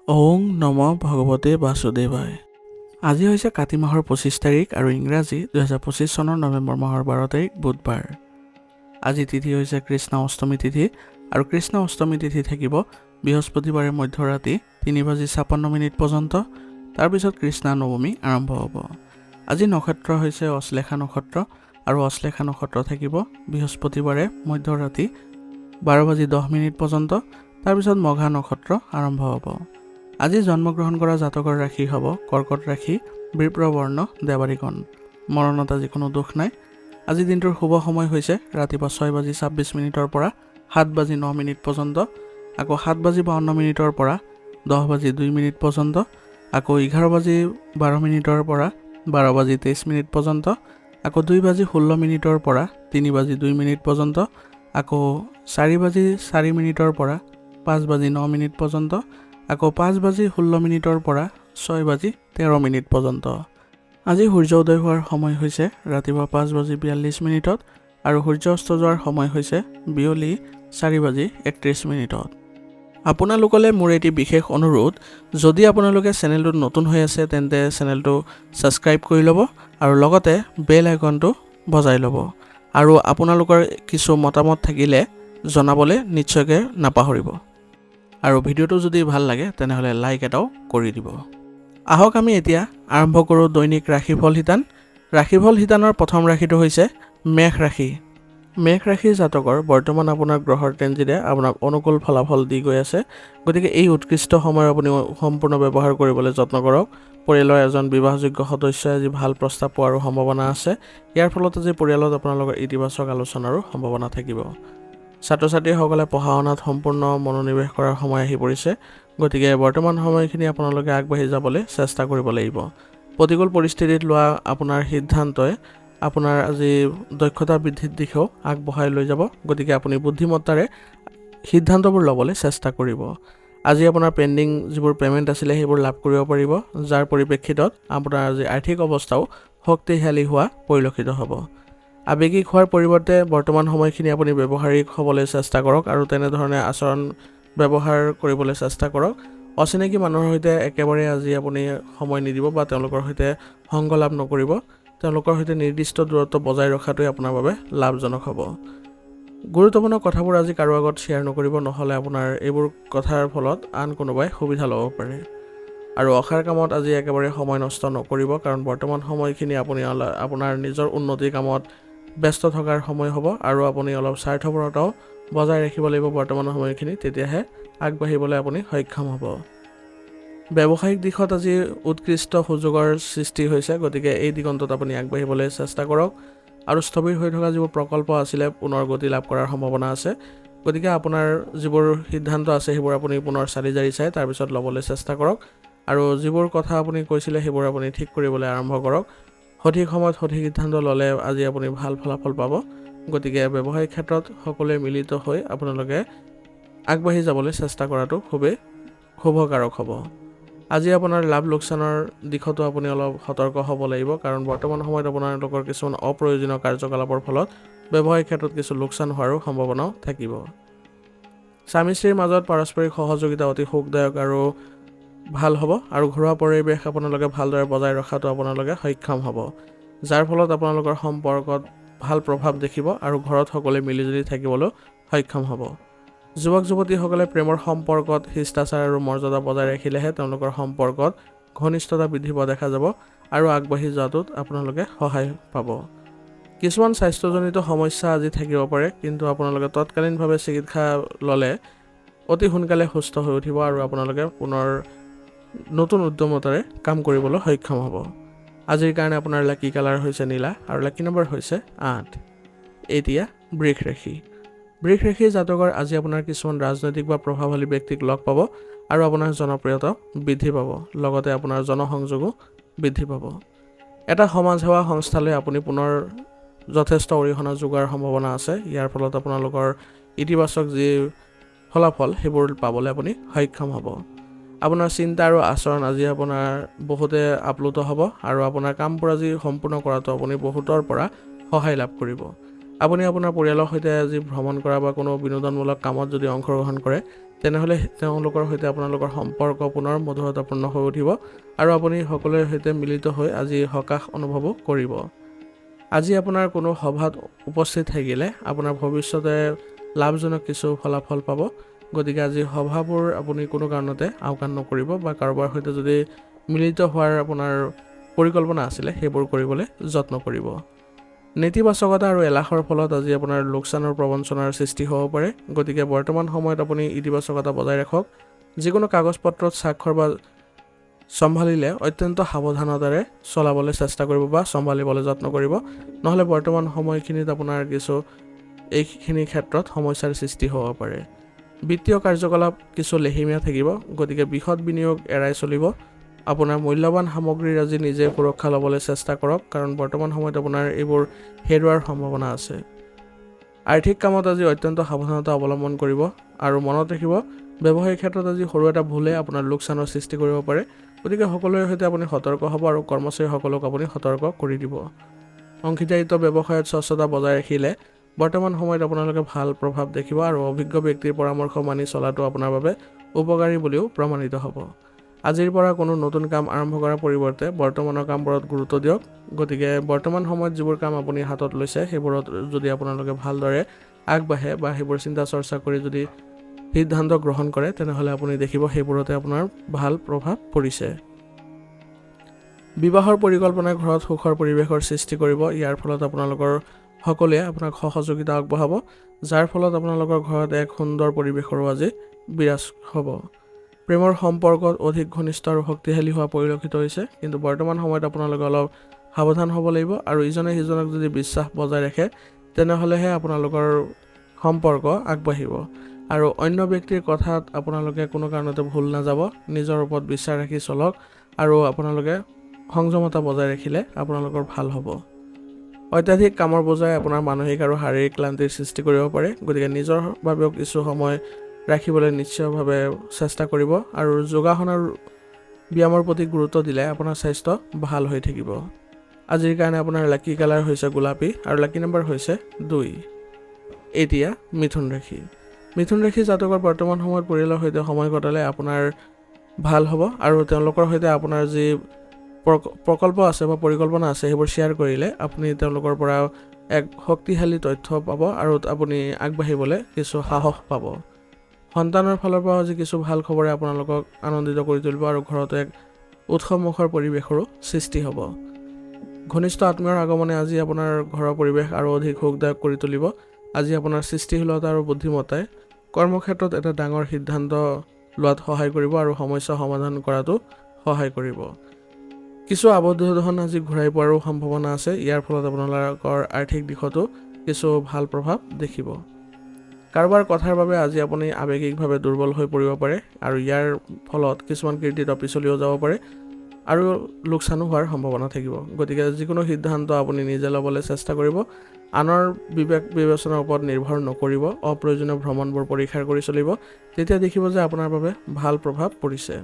ওং নম ভগৱতে বাসুদেৱায়। আজি হৈছে কাতি মাহৰ 25 তাৰিখ আৰু ইংৰাজী 2025 চনৰ নৱেম্বৰ মাহৰ 12 তাৰিখ বুধবাৰ। আজি তিথি হৈছে কৃষ্ণ অষ্টমী তিথি আৰু কৃষ্ণ অষ্টমী তিথি থাকিব বৃহস্পতিবাৰে মধ্যৰাতি 3:56 পৰ্যন্ত। তাৰপিছত কৃষ্ণা নৱমী আৰম্ভ হ'ব। আজি নক্ষত্ৰ হৈছে অশ্লেষা নক্ষত্ৰ আৰু অশ্লেষা নক্ষত্ৰ থাকিব বৃহস্পতিবাৰে মধ্যৰাতি 12:10 পৰ্যন্ত। তাৰপিছত মঘা নক্ষত্ৰ আৰম্ভ হ'ব। আজি জন্মগ্ৰহণ কৰা জাতকৰ ৰাশি হ'ব কৰ্কট ৰাশি, বৃপ্ৰবৰ্ণ, দেৱাৰীগণ। মৰণত আজি কোনো দুখ নাই। আজি দিনটোৰ শুভ সময় হৈছে ৰাতিপুৱা 6:26 পৰা 7:09 পৰ্যন্ত, আকৌ 7:52 পৰা 10:02 পৰ্যন্ত, আকৌ 11:12 পৰা 12:23 পৰ্যন্ত, আকৌ 2:16 পৰা 3:02 পৰ্যন্ত, আকৌ 4:04 পৰা 5:09 পৰ্যন্ত, আকৌ 5:16 পৰা 6:13 পৰ্যন্ত। আজি সূৰ্য উদয় হোৱাৰ সময় হৈছে ৰাতিপুৱা 5:42 আৰু সূৰ্য অস্ত যোৱাৰ সময় হৈছে বিয়লি 4:31। আপোনালোকলৈ মোৰ এটি বিশেষ অনুৰোধ, যদি আপোনালোকে চেনেলটোত নতুন হৈ আছে তেন্তে চেনেলটো ছাবস্ক্ৰাইব কৰি ল'ব আৰু লগতে বেল আইকনটো বজাই ল'ব। আৰু আপোনালোকৰ কিছু মতামত থাকিলে জনাবলৈ নিশ্চয়কৈ নাপাহৰিব। আৰু ভিডিঅ'টো যদি ভাল লাগে তেনেহ'লে লাইক এটাও কৰি দিব। আহক আমি এতিয়া আৰম্ভ কৰোঁ দৈনিক ৰাশিফল শিতান। ৰাশিফল শিতানৰ প্ৰথম ৰাশিটো হৈছে মেষ ৰাশি। মেষ ৰাশিৰ জাতকৰ বৰ্তমান আপোনাৰ গ্ৰহৰ ট্ৰেনজিটে আপোনাক অনুকূল ফলাফল দি গৈ আছে। গতিকে এই উৎকৃষ্ট সময় আপুনি সম্পূৰ্ণ ব্যৱহাৰ কৰিবলৈ যত্ন কৰক। পৰিয়ালৰ এজন বিবাহযোগ্য সদস্যই আজি ভাল প্ৰস্তাৱ পোৱাৰো সম্ভাৱনা আছে। ইয়াৰ ফলত আজি পৰিয়ালত আপোনালোকৰ ইতিবাচক আলোচনাৰো সম্ভাৱনা থাকিব। ছাত্ৰ ছাত্ৰীসকলে পঢ়া শুনাত সম্পূৰ্ণ মনোনিৱেশ কৰাৰ সময় আহি পৰিছে। গতিকে বৰ্তমান সময়খিনি আপোনালোকে আগবাঢ়ি যাবলৈ চেষ্টা কৰিব লাগিব। প্ৰতিকূল পৰিস্থিতিত লোৱা আপোনাৰ সিদ্ধান্তই আপোনাৰ আজি দক্ষতা বৃদ্ধিৰ দিশেও আগবঢ়াই লৈ যাব। গতিকে আপুনি বুদ্ধিমত্তাৰে সিদ্ধান্তবোৰ ল'বলৈ চেষ্টা কৰিব। আজি আপোনাৰ পেণ্ডিং যিবোৰ পে'মেণ্ট আছিলে সেইবোৰ লাভ কৰিব পাৰিব, যাৰ পৰিপ্ৰেক্ষিতত আপোনাৰ আজি আৰ্থিক অৱস্থাও শক্তিশালী হোৱা পৰিলক্ষিত হ'ব। আৱেগিক হোৱাৰ পৰিৱৰ্তে বৰ্তমান সময়খিনি আপুনি ব্যৱহাৰিক হ'বলৈ চেষ্টা কৰক আৰু তেনেধৰণে আচৰণ ব্যৱহাৰ কৰিবলৈ চেষ্টা কৰক। অচিনাকি মানুহৰ সৈতে একেবাৰে আজি আপুনি সময় নিদিব বা তেওঁলোকৰ সৈতে সংগ লাভ নকৰিব। তেওঁলোকৰ সৈতে নিৰ্দিষ্ট দূৰত্ব বজাই ৰখাটোৱে আপোনাৰ বাবে লাভজনক হ'ব। গুৰুত্বপূৰ্ণ কথাবোৰ আজি কাৰো আগত শ্বেয়াৰ নকৰিব, নহ'লে আপোনাৰ এইবোৰ কথাৰ ফলত আন কোনোবাই সুবিধা ল'ব পাৰে। আৰু অসাৰ কামত আজি একেবাৰে সময় নষ্ট নকৰিব, কাৰণ বৰ্তমান সময়খিনি আপুনি আপোনাৰ নিজৰ উন্নতিৰ কামত ব্যস্ত থকাৰ সময় হ'ব আৰু আপুনি অলপ স্বাৰ্থপৰতাও বজাই ৰাখিব লাগিব বৰ্তমান সময়খিনি, তেতিয়াহে আগবাঢ়িবলৈ আপুনি সক্ষম হ'ব। ব্যৱসায়িক দিশত আজি উৎকৃষ্ট সুযোগৰ সৃষ্টি হৈছে। গতিকে এই দিগন্তত আপুনি আগবাঢ়িবলৈ চেষ্টা কৰক আৰু স্থবিৰ হৈ থকা যিবোৰ প্ৰকল্প আছিলে পুনৰ গতি লাভ কৰাৰ সম্ভাৱনা আছে। গতিকে আপোনাৰ যিবোৰ সিদ্ধান্ত আছে সেইবোৰ আপুনি পুনৰ চালি জাৰি চাই তাৰপিছত ল'বলৈ চেষ্টা কৰক আৰু যিবোৰ কথা আপুনি কৈছিলে সেইবোৰ আপুনি ঠিক কৰিবলৈ আৰম্ভ কৰক। সঠিক সময়ত সঠিক সিদ্ধান্ত ল'লে আজি আপুনি ভাল ফলাফল পাব। গতিকে ব্যৱসায়িক ক্ষেত্ৰত সকলোৱে মিলিত হৈ আপোনালোকে আগবাঢ়ি যাবলৈ চেষ্টা কৰাটো খুবেই শুভকাৰক হ'ব। আজি আপোনাৰ লাভ লোকচানৰ দিশতো আপুনি অলপ সতৰ্ক হ'ব লাগিব, কাৰণ বৰ্তমান সময়ত আপোনালোকৰ কিছুমান অপ্ৰয়োজনীয় কাৰ্যকলাপৰ ফলত ব্যৱসায়িক ক্ষেত্ৰত কিছু লোকচান হোৱাৰো সম্ভাৱনাও থাকিব। স্বামী স্ত্ৰীৰ মাজত পাৰস্পৰিক সহযোগিতা অতি সুখদায়ক আৰু ভাল হ'ব আৰু ঘৰুৱা পৰিৱেশ আপোনালোকে ভালদৰে বজাই ৰখাটো আপোনালোকে সক্ষম হ'ব, যাৰ ফলত আপোনালোকৰ সম্পৰ্কত ভাল প্ৰভাৱ দেখিব আৰু ঘৰত সকলোৱে মিলিজুলি থাকিবলৈ সক্ষম হ'ব। যুৱক যুৱতীসকলে প্ৰেমৰ সম্পৰ্কত শিষ্টাচাৰ আৰু মৰ্যাদা বজাই ৰাখিলেহে তেওঁলোকৰ সম্পৰ্কত ঘনিষ্ঠতা বৃদ্ধি পোৱা দেখা যাব আৰু আগবাঢ়ি যোৱাটোত আপোনালোকে সহায় পাব। কিছুমান স্বাস্থ্যজনিত সমস্যা আজি থাকিব পাৰে, কিন্তু আপোনালোকে তৎকালীনভাৱে চিকিৎসা ল'লে অতি সোনকালে সুস্থ হৈ উঠিব আৰু আপোনালোকে পুনৰ নতুন উদ্যমতাৰে কাম কৰিবলৈ সক্ষম হ'ব। আজিৰ কাৰণে আপোনাৰ লাকি কালাৰ হৈছে নীলা আৰু লাকি নম্বৰ হৈছে 8। এতিয়া বৃষ ৰাশি। বৃষ ৰাশিৰ জাতকৰ আজি আপোনাৰ কিছুমান ৰাজনৈতিক বা প্ৰভাৱশালী ব্যক্তিক লগ পাব আৰু আপোনাৰ জনপ্ৰিয়তা বৃদ্ধি পাব, লগতে আপোনাৰ জনসংযোগো বৃদ্ধি পাব। এটা সমাজ সেৱা সংস্থালৈ আপুনি পুনৰ যথেষ্ট অৰিহণা যোগোৱাৰ সম্ভাৱনা আছে। ইয়াৰ ফলত আপোনালোকৰ ইতিবাচক যি ফলাফল সেইবোৰ পাবলৈ আপুনি সক্ষম হ'ব। আপোনাৰ চিন্তা আৰু আচৰণ আজি আপোনাৰ বহুতে আপ্লুত হ'ব আৰু আপোনাৰ কামবোৰ আজি সম্পূৰ্ণ কৰাটো আপুনি বহুতৰ পৰা সহায় লাভ কৰিব। আপুনি আপোনাৰ পৰিয়ালৰ সৈতে আজি ভ্ৰমণ কৰা বা কোনো বিনোদনমূলক কামত যদি অংশগ্ৰহণ কৰে তেনেহ'লে তেওঁলোকৰ সৈতে আপোনালোকৰ সম্পৰ্ক পুনৰ মধুৰতাপূৰ্ণ হৈ উঠিব আৰু আপুনি সকলোৰে সৈতে মিলিত হৈ আজি সকাহ অনুভৱো কৰিব। আজি আপোনাৰ কোনো সভাত উপস্থিত থাকিলে আপোনাৰ ভৱিষ্যতে লাভজনক কিছু ফলাফল পাব। গতিকে আজি সভাবোৰ আপুনি কোনো কাৰণতে আওকাণ নকৰিব বা কাৰোবাৰ সৈতে যদি মিলিত হোৱাৰ আপোনাৰ পৰিকল্পনা আছিলে সেইবোৰ কৰিবলৈ যত্ন কৰিব। নেতিবাচকতা আৰু এলাহৰ ফলত আজি আপোনাৰ লোকচানৰ প্ৰবঞ্চনাৰ সৃষ্টি হ'ব পাৰে। গতিকে বৰ্তমান সময়ত আপুনি ইতিবাচকতা বজাই ৰাখক। যিকোনো কাগজ পত্ৰত স্বাক্ষৰ বা চম্ভালিলে অত্যন্ত সাৱধানতাৰে চলাবলৈ চেষ্টা কৰিব বা চম্ভালিবলৈ যত্ন কৰিব, নহ'লে বৰ্তমান সময়খিনিত আপোনাৰ এইখিনি ক্ষেত্ৰত সমস্যাৰ সৃষ্টি হ'ব পাৰে। বিত্তীয় কাৰ্যকলাপ কিছু লেহেমীয়া থাকিব, গতিকে বৃহৎ বিনিয়োগ এৰাই চলিব। আপোনাৰ মূল্যৱান সামগ্ৰীৰ আজি নিজে সুৰক্ষা ল'বলৈ চেষ্টা কৰক, কাৰণ বৰ্তমান সময়ত আপোনাৰ এইবোৰ হেৰুৱাৰ সম্ভাৱনা আছে। আৰ্থিক কামত আজি অত্যন্ত সাৱধানতা অৱলম্বন কৰিব আৰু মনত ৰাখিব, ব্যৱসায়িক ক্ষেত্ৰত আজি সৰু এটা ভুলে আপোনাৰ লোকচানৰ সৃষ্টি কৰিব পাৰে। গতিকে সকলোৰে সৈতে আপুনি সতৰ্ক হ'ব আৰু কৰ্মচাৰীসকলক আপুনি সতৰ্ক কৰি দিব। অংশীদাৰিত্ব ব্যৱসায়ত স্বচ্ছতা বজাই ৰাখিলে বৰ্তমান সময়ত আপোনালোকে ভাল প্ৰভাৱ দেখিব আৰু অভিজ্ঞ ব্যক্তিৰ পৰামৰ্শ মানি চলাটো আপোনাৰ বাবে উপকাৰী বুলিও প্ৰমাণিত হ'ব। আজিৰ পৰা কোনো নতুন কাম আৰম্ভ কৰাৰ পৰিৱৰ্তে বৰ্তমানৰ কামবোৰত গুৰুত্ব দিয়ক। গতিকে বৰ্তমান সময়ত যিবোৰ কাম আপুনি হাতত লৈছে সেইবোৰত যদি আপোনালোকে ভালদৰে আগবাঢ়ে বা সেইবোৰ চিন্তা চৰ্চা কৰি যদি সিদ্ধান্ত গ্ৰহণ কৰে, তেনেহ'লে আপুনি দেখিব সেইবোৰতে আপোনাৰ ভাল প্ৰভাৱ পৰিছে। বিবাহৰ পৰিকল্পনাই ঘৰত সুখৰ পৰিৱেশৰ সৃষ্টি কৰিব। ইয়াৰ ফলত আপোনালোকৰ সকলোৱে আপোনাক সহযোগিতা আগবঢ়াব, যাৰ ফলত আপোনালোকৰ ঘৰত এক সুন্দৰ পৰিৱেশৰো আজি বিৰাজ হ'ব। প্ৰেমৰ সম্পৰ্কত অধিক ঘনিষ্ঠ আৰু শক্তিশালী হোৱা পৰিলক্ষিত হৈছে, কিন্তু বৰ্তমান সময়ত আপোনালোকে অলপ সাৱধান হ'ব লাগিব আৰু ইজনে সিজনক যদি বিশ্বাস বজাই ৰাখে তেনেহ'লেহে আপোনালোকৰ সম্পৰ্ক আগবাঢ়িব আৰু অন্য ব্যক্তিৰ কথাত আপোনালোকে কোনো কাৰণতে ভুল নাযাব। নিজৰ ওপৰত বিশ্বাস ৰাখি চলক আৰু আপোনালোকে সংযমতা বজাই ৰাখিলে আপোনালোকৰ ভাল হ'ব। অত্যাধিক কামৰ বোজাই আপোনাৰ মানসিক আৰু শাৰীৰিক ক্লান্তিৰ সৃষ্টি কৰিব পাৰে। গতিকে নিজৰ বাবেও কিছু সময় ৰাখিবলৈ নিশ্চয়ভাৱে চেষ্টা কৰিব আৰু যোগাসন আৰু ব্যায়ামৰ প্ৰতি গুৰুত্ব দিলে আপোনাৰ স্বাস্থ্য ভাল হৈ থাকিব। আজিৰ কাৰণে আপোনাৰ লাকি কালাৰ হৈছে গোলাপী আৰু লাকি নম্বৰ হৈছে 2। এতিয়া মিথুন ৰাশি। মিথুন ৰাশি জাতকৰ বৰ্তমান সময়ত পৰিয়ালৰ সৈতে সময় কটালে আপোনাৰ ভাল হ'ব আৰু তেওঁলোকৰ সৈতে আপোনাৰ যি প্ৰকল্প আছে বা পৰিকল্পনা আছে সেইবোৰ শ্বেয়াৰ কৰিলে আপুনি তেওঁলোকৰ পৰা এক শক্তিশালী তথ্য পাব আৰু আপুনি আগবাঢ়িবলৈ কিছু সাহস পাব। সন্তানৰ ফালৰ পৰা আজি কিছু ভাল খবৰে আপোনালোকক আনন্দিত কৰি তুলিব আৰু ঘৰত এক উৎসৱমুখৰ পৰিৱেশৰো সৃষ্টি হ'ব। ঘনিষ্ঠ আত্মীয়ৰ আগমনে আজি আপোনাৰ ঘৰৰ পৰিৱেশ আৰু অধিক সুখদায়ক কৰি তুলিব। আজি আপোনাৰ সৃষ্টিশীলতা আৰু বুদ্ধিমত্তাই কৰ্মক্ষেত্ৰত এটা ডাঙৰ সিদ্ধান্ত লোৱাত সহায় কৰিব আৰু সমস্যা সমাধান কৰাতো সহায় কৰিব। কিছু আবদ্ধ ধন আজি ঘূৰাই পোৱাৰো সম্ভাৱনা আছে। ইয়াৰ ফলত আপোনালোকৰ আৰ্থিক দিশতো কিছু ভাল প্ৰভাৱ দেখিব। কাৰোবাৰ কথাৰ বাবে আজি আপুনি আৱেগিকভাৱে দুৰ্বল হৈ পৰিব পাৰে আৰু ইয়াৰ ফলত কিছুমান কৃতিত্ব পিছলিও যাব পাৰে আৰু লোকচানো হোৱাৰ সম্ভাৱনা থাকিব। গতিকে যিকোনো সিদ্ধান্ত আপুনি নিজে ল'বলৈ চেষ্টা কৰিব। আনৰ বিবেক বিবেচনাৰ ওপৰত নিৰ্ভৰ নকৰিব। অপ্ৰয়োজনীয় ভ্ৰমণবোৰ পৰীক্ষা কৰি চলিব, তেতিয়া দেখিব যে আপোনাৰ বাবে ভাল প্ৰভাৱ পৰিছে।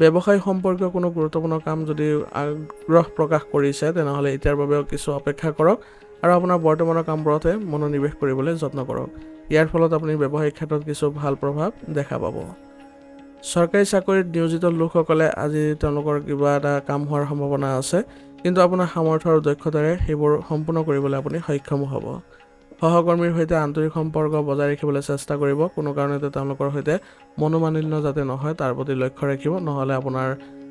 ব্যৱসায় সম্পৰ্কীয় কোনো গুৰুত্বপূৰ্ণ কাম যদি আগ্ৰহ প্ৰকাশ কৰিছে তেনেহ'লে এতিয়াৰ বাবেও কিছু অপেক্ষা কৰক আৰু আপোনাৰ বৰ্তমানৰ কামবোৰতে মনোনিৱেশ কৰিবলৈ যত্ন কৰক। ইয়াৰ ফলত আপুনি ব্যৱসায়িক ক্ষেত্ৰত কিছু ভাল প্ৰভাৱ দেখা পাব। চৰকাৰী চাকৰিত নিয়োজিত লোকসকলে আজি তেওঁলোকৰ কিবা এটা কাম হোৱাৰ সম্ভাৱনা আছে, কিন্তু আপোনাৰ সামৰ্থ্য আৰু দক্ষতাৰে সেইবোৰ সম্পূৰ্ণ কৰিবলৈ আপুনি সক্ষম হ'ব। সহকৰ্মীৰ সৈতে আন্তৰিক সম্পৰ্ক বজাই ৰাখিবলৈ চেষ্টা কৰিব। কোনো কাৰণতে তেওঁলোকৰ সৈতে মনোমালিন্য যাতে নহয় তাৰ প্ৰতি লক্ষ্য ৰাখিব, নহ'লে আপোনাৰ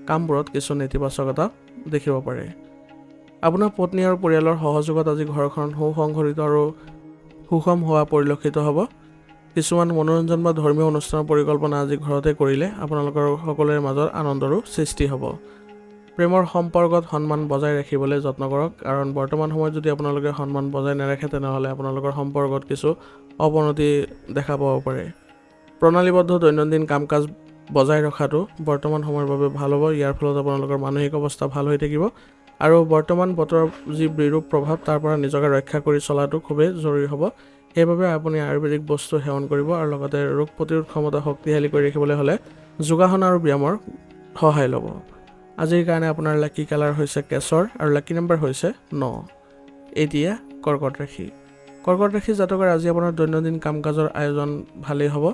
কামবোৰত কিছু নেতিবাচকতা দেখিব পাৰে। আপোনাৰ পত্নী আৰু পৰিয়ালৰ সহযোগত আজি ঘৰখন সুসংগঠিত আৰু সুষম হোৱা পৰিলক্ষিত হ'ব। কিছুমান মনোৰঞ্জন বা ধৰ্মীয় অনুষ্ঠানৰ পৰিকল্পনা আজি ঘৰতে কৰিলে আপোনালোকৰ সকলোৰে মাজত আনন্দৰো সৃষ্টি হ'ব। প্ৰেমৰ সম্পৰ্কত সন্মান বজাই ৰাখিবলৈ যত্ন কৰক, কাৰণ বৰ্তমান সময়ত যদি আপোনালোকে সন্মান বজাই নাৰাখে তেনেহ'লে আপোনালোকৰ সম্পৰ্কত কিছু অৱনতি দেখা পাব পাৰে। প্ৰণালীবদ্ধ দৈনন্দিন কাম কাজ বজাই ৰখাটো বৰ্তমান সময়ৰ বাবে ভাল হ'ব। ইয়াৰ ফলত আপোনালোকৰ মানসিক অৱস্থা ভাল হৈ থাকিব আৰু বৰ্তমান বতৰৰ যি বিৰূপ প্ৰভাৱ তাৰ পৰা নিজকে ৰক্ষা কৰি চলাটো খুবেই জৰুৰী হ'ব। সেইবাবে আপুনি আয়ুৰ্বেদিক বস্তু সেৱন কৰিব আৰু লগতে ৰোগ প্ৰতিৰোধ ক্ষমতা শক্তিশালী কৰি ৰাখিবলৈ হ'লে যোগাসন আৰু ব্যায়ামৰ সহায় ল'ব। আজিৰ কাৰণে আপোনাৰ লাকি কালাৰ হৈছে কেশৰ আৰু লাকি নম্বৰ হৈছে 9। এতিয়া কৰ্কট ৰাশি। কৰ্কট ৰাশি জাতকৰ আজি আপোনাৰ দৈনন্দিন কাম কাজৰ আয়োজন ভালেই হ'ব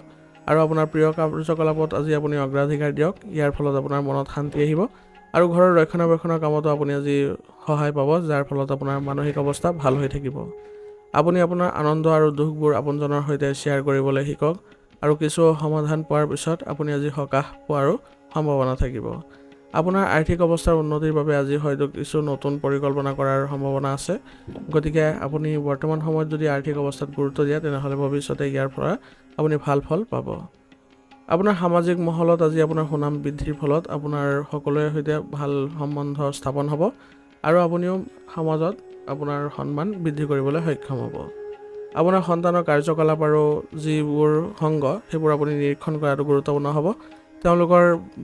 আৰু আপোনাৰ প্ৰিয় কাৰ্যকলাপত আজি আপুনি অগ্ৰাধিকাৰ দিয়ক। ইয়াৰ ফলত আপোনাৰ মনত শান্তি আহিব আৰু ঘৰৰ ৰক্ষণাবেক্ষণৰ কামতো আপুনি আজি সহায় পাব, যাৰ ফলত আপোনাৰ মানসিক অৱস্থা ভাল হৈ থাকিব। আপুনি আপোনাৰ আনন্দ আৰু দুখবোৰ আপোনজনৰ সৈতে শ্বেয়াৰ কৰিবলৈ শিকক আৰু কিছু সমাধান পোৱাৰ পিছত আপুনি আজি সকাহ পোৱাৰো সম্ভাৱনা থাকিব। আপোনাৰ আৰ্থিক অৱস্থাৰ উন্নতিৰ বাবে আজি হয়তো কিছু নতুন পৰিকল্পনা কৰাৰ সম্ভাৱনা আছে। গতিকে আপুনি বৰ্তমান সময়ত যদি আৰ্থিক অৱস্থাত গুৰুত্ব দিয়ে তেনেহ'লে ভৱিষ্যতে ইয়াৰ পৰা আপুনি ভাল ফল পাব। আপোনাৰ সামাজিক মহলত আজি আপোনাৰ সুনাম বৃদ্ধিৰ ফলত আপোনাৰ সকলোৰে সৈতে ভাল সম্বন্ধ স্থাপন হ'ব আৰু আপুনিও সমাজত আপোনাৰ সন্মান বৃদ্ধি কৰিবলৈ সক্ষম হ'ব। আপোনাৰ সন্তানৰ কাৰ্যকলাপ আৰু যিবোৰ সংগ সেইবোৰ আপুনি নিৰীক্ষণ কৰাটো গুৰুত্বপূৰ্ণ হ'ব। তেওঁলোকৰ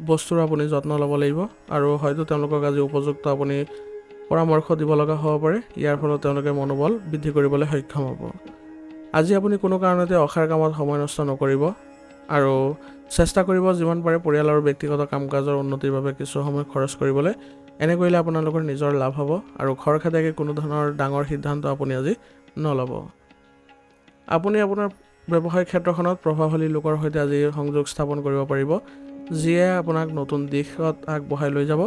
বস্তুৰ আপুনি যত্ন ল'ব লাগিব আৰু হয়তো তেওঁলোকক আজি উপযুক্ত আপুনি পৰামৰ্শ দিব লগা হ'ব পাৰে। ইয়াৰ ফলত তেওঁলোকে মনোবল বৃদ্ধি কৰিবলৈ সক্ষম হ'ব। আজি আপুনি কোনো কাৰণতে অসাৰ কামত সময় নষ্ট নকৰিব আৰু চেষ্টা কৰিব যিমান পাৰে পৰিয়াল আৰু ব্যক্তিগত কাম কাজৰ উন্নতিৰ বাবে কিছু সময় খৰচ কৰিবলৈ। এনে কৰিলে আপোনালোকৰ নিজৰ লাভ হ'ব আৰু খৰখেদাকে কোনো ধৰণৰ ডাঙৰ সিদ্ধান্ত আপুনি আজি নল'ব। আপুনি আপোনাৰ ব্যৱসায় ক্ষেত্ৰখনত প্ৰভাৱশালী লোকৰ সৈতে আজি সংযোগ স্থাপন কৰিব পাৰিব, যিয়ে আপোনাক নতুন দিশত আগবঢ়াই লৈ যাব।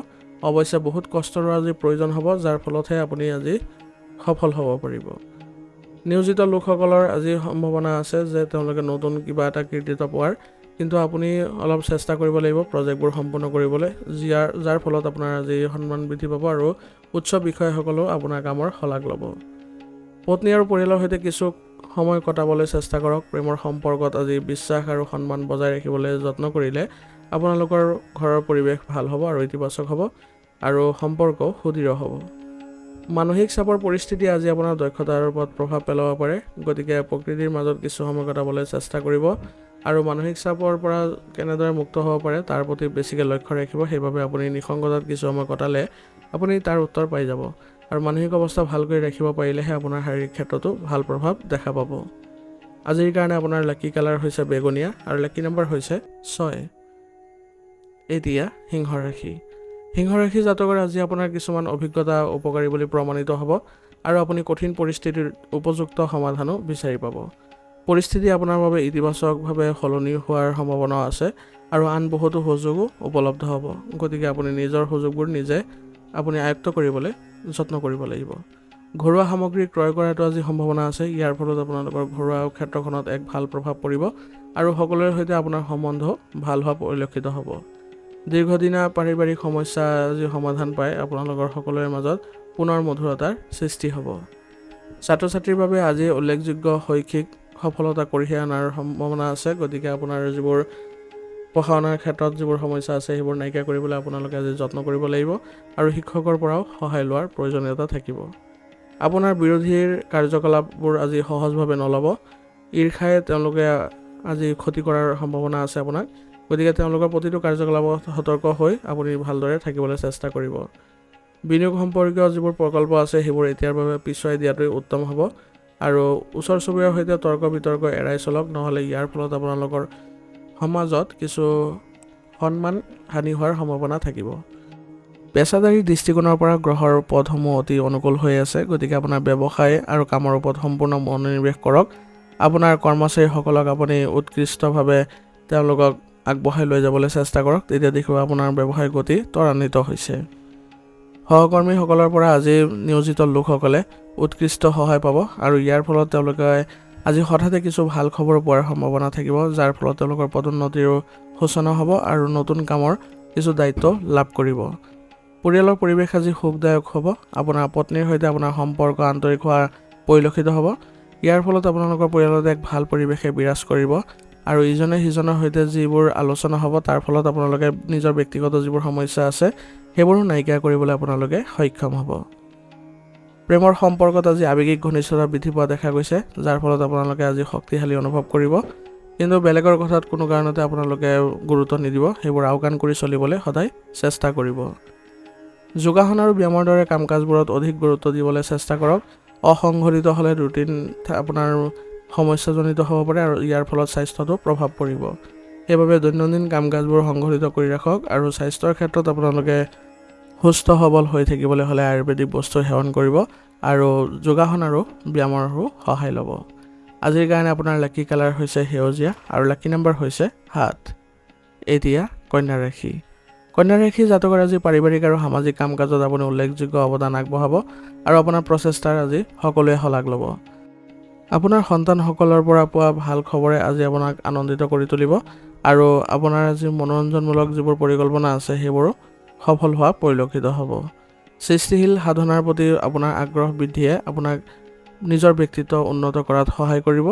অৱশ্যে বহুত কষ্টৰো আজি প্ৰয়োজন হ'ব, যাৰ ফলতহে আপুনি আজি সফল হ'ব পাৰিব। নিয়োজিত লোকসকলৰ আজি সম্ভাৱনা আছে যে তেওঁলোকে নতুন কিবা এটা কৃতিত্ব পোৱাৰ, কিন্তু আপুনি অলপ চেষ্টা কৰিব লাগিব প্ৰজেক্টবোৰ সম্পূৰ্ণ কৰিবলৈ, যাৰ ফলত আপোনাৰ আজি সন্মান বৃদ্ধি পাব আৰু উচ্চ বিষয়াসকলেও আপোনাৰ কামৰ শলাগ ল'ব। পত্নী আৰু পৰিয়ালৰ সৈতে কিছু সময় কটাবলৈ চেষ্টা কৰক। প্ৰেমৰ সম্পৰ্কত আজি বিশ্বাস আৰু সন্মান বজাই ৰাখিবলৈ যত্ন কৰিলে আপোনালোকৰ ঘৰৰ পৰিৱেশ ভাল হ'ব আৰু ইতিবাচক হ'ব আৰু সম্পৰ্কও সুদৃঢ় হ'ব। মানসিক চাপৰ পৰিস্থিতি আজি আপোনাৰ দক্ষতাৰ ওপৰত প্ৰভাৱ পেলাব পাৰে। গতিকে প্ৰকৃতিৰ মাজত কিছু সময় কটাবলৈ চেষ্টা কৰিব আৰু মানসিক চাপৰ পৰা কেনেদৰে মুক্ত হ'ব পাৰে তাৰ প্ৰতি বেছিকৈ লক্ষ্য ৰাখিব। সেইবাবে আপুনি নিসংগতাত কিছু সময় কটালে আপুনি তাৰ উত্তৰ পাই যাব আৰু মানসিক অৱস্থা ভাল কৰি ৰাখিব পাৰিলেহে আপোনাৰ শাৰীৰিক ক্ষেত্ৰতো ভাল প্ৰভাৱ দেখা পাব। আজিৰ কাৰণে আপোনাৰ লাকি কালাৰ হৈছে বেঙুনীয়া আৰু লাকি নম্বৰ হৈছে 6। এতিয়া সিংহ ৰাশি। সিংহ ৰাশি জাতকৰ আজি আপোনাৰ কিছুমান অভিজ্ঞতা উপকাৰী বুলি প্ৰমাণিত হ'ব আৰু আপুনি কঠিন পৰিস্থিতিৰ উপযুক্ত সমাধানো বিচাৰি পাব। পৰিস্থিতি আপোনাৰ বাবে ইতিবাচকভাৱে সলনি হোৱাৰ সম্ভাৱনা আছে আৰু আন বহুতো সুযোগো উপলব্ধ হ'ব। গতিকে আপুনি নিজৰ সুযোগবোৰ নিজে আপুনি আয়ত্ব কৰিবলৈ যত্ন কৰিব লাগিব। ঘৰুৱা সামগ্ৰী ক্ৰয় কৰাটো আজি সম্ভাৱনা আছে। ইয়াৰ ফলত আপোনালোকৰ ঘৰুৱা ক্ষেত্ৰখনত এক ভাল প্ৰভাৱ পৰিব আৰু সকলোৰে সৈতে আপোনাৰ সম্বন্ধ ভাল হোৱা পৰিলক্ষিত হ'ব। দীৰ্ঘদিনীয়া পাৰিবাৰিক সমস্যা আজি সমাধান পাই আপোনালোকৰ সকলোৰে মাজত পুনৰ মধুৰতাৰ সৃষ্টি হ'ব। ছাত্ৰ ছাত্ৰীৰ বাবে আজি উল্লেখযোগ্য শৈক্ষিক সফলতা কঢ়িয়াই অনাৰ সম্ভাৱনা আছে। গতিকে আপোনাৰ যিবোৰ পঢ়া শুনাৰ ক্ষেত্ৰত যিবোৰ সমস্যা আছে সেইবোৰ নাইকিয়া কৰিবলৈ আপোনালোকে আজি যত্ন কৰিব লাগিব আৰু শিক্ষকৰ পৰাও সহায় লোৱাৰ প্ৰয়োজনীয়তা থাকিব। আপোনাৰ বিৰোধীৰ কাৰ্যকলাপবোৰ আজি সহজভাৱে নল'ব। ঈৰ্ষাই তেওঁলোকে আজি ক্ষতি কৰাৰ সম্ভাৱনা আছে আপোনাক। গতিকে তেওঁলোকৰ প্ৰতিটো কাৰ্যকলাপত সতৰ্ক হৈ আপুনি ভালদৰে থাকিবলৈ চেষ্টা কৰিব। বিনিয়োগ সম্পৰ্কীয় যিবোৰ প্ৰকল্প আছে সেইবোৰ এতিয়াৰ বাবে পিছুৱাই দিয়াটোৱেই উত্তম হ'ব আৰু ওচৰ চুবুৰীয়াৰ সৈতে তৰ্ক বিতৰ্ক এৰাই চলক, নহ'লে ইয়াৰ ফলত আপোনালোকৰ সমাজত কিছু সন্মান হানি হোৱাৰ সম্ভাৱনা থাকিব। পেছাদাৰী দৃষ্টিকোণৰ পৰা গ্ৰহৰ পথসমূহ অতি অনুকূল হৈ আছে। গতিকে আপোনাৰ ব্যৱসায় আৰু কামৰ ওপৰত সম্পূৰ্ণ মনোনিৱেশ কৰক। আপোনাৰ কৰ্মচাৰীসকলক আপুনি উৎকৃষ্টভাৱে তেওঁলোকক আগবঢ়াই লৈ যাবলৈ চেষ্টা কৰক। তেতিয়া দেখিব আপোনাৰ ব্যৱসায় গতি ত্বৰান্বিত হৈছে। সহকৰ্মীসকলৰ পৰা আজি নিয়োজিত লোকসকলে উৎকৃষ্ট সহায় পাব আৰু ইয়াৰ ফলত তেওঁলোকে আজি হঠাতে কিছু ভাল খবৰ পোৱাৰ সম্ভাৱনা থাকিব, যাৰ ফলত তেওঁলোকৰ পদোন্নতিৰো সূচনা হ'ব আৰু নতুন কামৰ কিছু দায়িত্ব লাভ কৰিব। পৰিয়ালৰ পৰিৱেশ আজি সুখদায়ক হ'ব। আপোনাৰ পত্নীৰ সৈতে আপোনাৰ সম্পৰ্ক আন্তৰিক হোৱা পৰিলক্ষিত হ'ব। ইয়াৰ ফলত আপোনালোকৰ পৰিয়ালত এক ভাল পৰিৱেশে বিৰাজ কৰিব আৰু ইজনে সিজনৰ সৈতে যিবোৰ আলোচনা হ'ব তাৰ ফলত আপোনালোকে নিজৰ ব্যক্তিগত যিবোৰ সমস্যা আছে সেইবোৰো নাইকিয়া কৰিবলৈ আপোনালোকে সক্ষম হ'ব। প্ৰেমৰ সম্পৰ্কত আজি আৱেগিক ঘনিষ্ঠতা বৃদ্ধি পোৱা দেখা গৈছে, যাৰ ফলত আপোনালোকে আজি শক্তিশালী অনুভৱ কৰিব। কিন্তু বেলেগৰ কথাত কোনো কাৰণতে আপোনালোকে গুৰুত্ব নিদিব। সেইবোৰ আওকাণ কৰি চলিবলৈ সদায় চেষ্টা কৰিব। যোগাসন আৰু ব্যায়ামৰ দৰে কাম কাজবোৰত অধিক গুৰুত্ব দিবলৈ চেষ্টা কৰক। অসংঘটিত হ'লে ৰুটিন আপোনাৰ সমস্যাজনিত হ'ব পাৰে আৰু ইয়াৰ ফলত স্বাস্থ্যতো প্ৰভাৱ পৰিব। সেইবাবে দৈনন্দিন কাম কাজবোৰ সংঘটিত কৰি ৰাখক আৰু স্বাস্থ্যৰ ক্ষেত্ৰত আপোনালোকে সুস্থ সবল হৈ থাকিবলৈ হ'লে আয়ুৰ্বেদিক বস্তু সেৱন কৰিব আৰু যোগাসন আৰু ব্যায়ামৰো সহায় ল'ব। আজিৰ কাৰণে আপোনাৰ লাকি কালাৰ হৈছে সেউজীয়া আৰু লাকি নম্বৰ হৈছে 7। এতিয়া কন্যা ৰাশি। কন্যা ৰাশি জাতকৰ আজি পাৰিবাৰিক আৰু সামাজিক কাম কাজত আপুনি উল্লেখযোগ্য অৱদান আগবঢ়াব আৰু আপোনাৰ প্ৰচেষ্টাৰ আজি সকলোৱে শলাগ ল'ব। আপোনাৰ সন্তানসকলৰ পৰা পোৱা ভাল খবৰে আজি আপোনাক আনন্দিত কৰি তুলিব আৰু আপোনাৰ আজি মনোৰঞ্জনমূলক যিবোৰ পৰিকল্পনা আছে সেইবোৰো সফল হোৱা পৰিলক্ষিত হ'ব। সৃষ্টিশীল সাধনাৰ প্ৰতি আপোনাৰ আগ্ৰহ বৃদ্ধিয়ে আপোনাক নিজৰ ব্যক্তিত্ব উন্নত কৰাত সহায় কৰিব